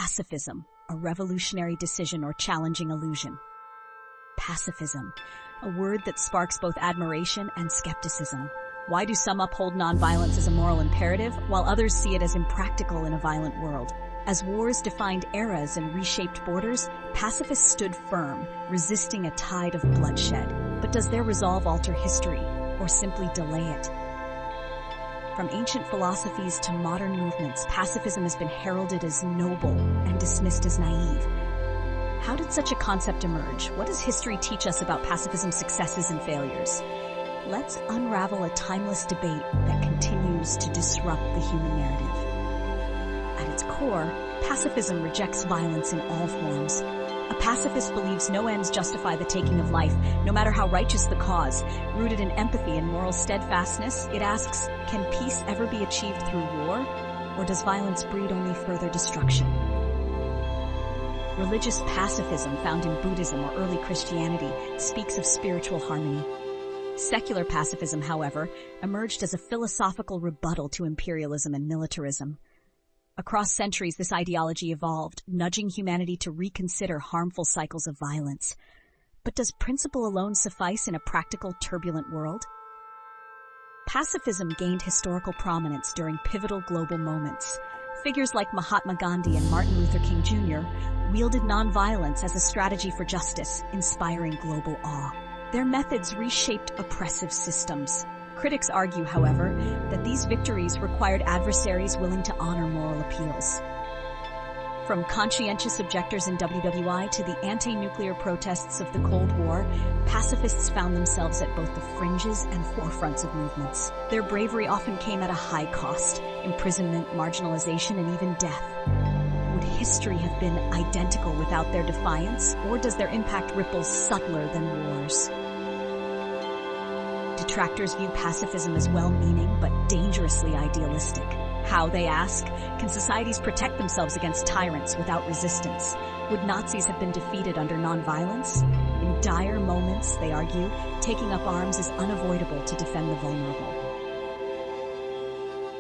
pacifism a revolutionary decision or challenging illusion? Pacifism, a word that sparks both admiration and skepticism. Why do some uphold nonviolence as a moral imperative, while others see it as impractical in a violent world? As wars defined eras and reshaped borders, pacifists stood firm, resisting a tide of bloodshed. But does their resolve alter history, or simply delay it? From ancient philosophies to modern movements, pacifism has been heralded as noble and dismissed as naive. How did such a concept emerge? What does history teach us about pacifism's successes and failures? Let's unravel a timeless debate that continues to disrupt the human narrative. At its core, pacifism rejects violence in all forms. A pacifist believes no ends justify the taking of life, no matter how righteous the cause. Rooted in empathy and moral steadfastness, it asks, can peace ever be achieved through war, or does violence breed only further destruction? Religious pacifism, found in Buddhism or early Christianity, speaks of spiritual harmony. Secular pacifism, however, emerged as a philosophical rebuttal to imperialism and militarism. Across centuries, this ideology evolved, nudging humanity to reconsider harmful cycles of violence. But does principle alone suffice in a practical, turbulent world? Pacifism gained historical prominence during pivotal global moments. Figures like Mahatma Gandhi and Martin Luther King Jr. wielded nonviolence as a strategy for justice, inspiring global awe. Their methods reshaped oppressive systems. Critics argue, however, that these victories required adversaries willing to honor moral appeals. From conscientious objectors in WWI to the anti-nuclear protests of the Cold War, pacifists found themselves at both the fringes and forefronts of movements. Their bravery often came at a high cost: imprisonment, marginalization, and even death. Would history have been identical without their defiance, or does their impact ripple subtler than wars? Detractors view pacifism as well-meaning but dangerously idealistic. How, they ask, can societies protect themselves against tyrants without resistance? Would Nazis have been defeated under nonviolence? In dire moments, they argue, taking up arms is unavoidable to defend the vulnerable.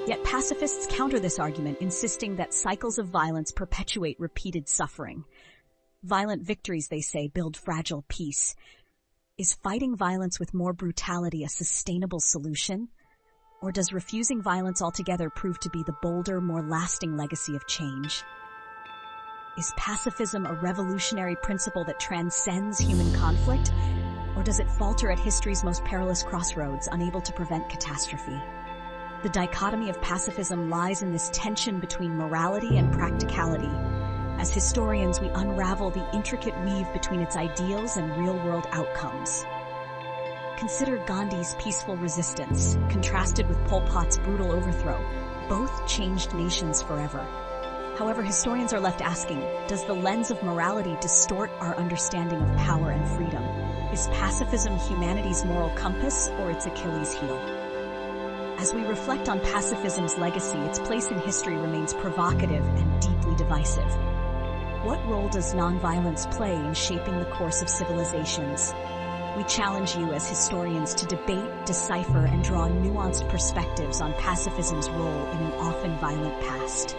Yet pacifists counter this argument, insisting that cycles of violence perpetuate repeated suffering. Violent victories, they say, build fragile peace. Is fighting violence with more brutality a sustainable solution? Or does refusing violence altogether prove to be the bolder, more lasting legacy of change? Is pacifism a revolutionary principle that transcends human conflict? Or does it falter at history's most perilous crossroads, unable to prevent catastrophe? The dichotomy of pacifism lies in this tension between morality and practicality. As historians, we unravel the intricate weave between its ideals and real-world outcomes. Consider Gandhi's peaceful resistance, contrasted with Pol Pot's brutal overthrow. Both changed nations forever. However, historians are left asking, does the lens of morality distort our understanding of power and freedom? Is pacifism humanity's moral compass or its Achilles heel? As we reflect on pacifism's legacy, its place in history remains provocative and deeply divisive. What role does nonviolence play in shaping the course of civilizations? We challenge you as historians to debate, decipher, and draw nuanced perspectives on pacifism's role in an often violent past.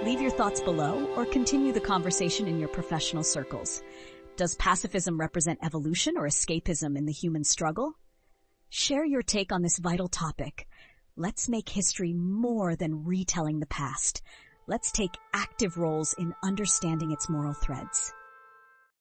Leave your thoughts below or continue the conversation in your professional circles. Does pacifism represent evolution or escapism in the human struggle? Share your take on this vital topic. Let's make history more than retelling the past. Let's take active roles in understanding its moral threads.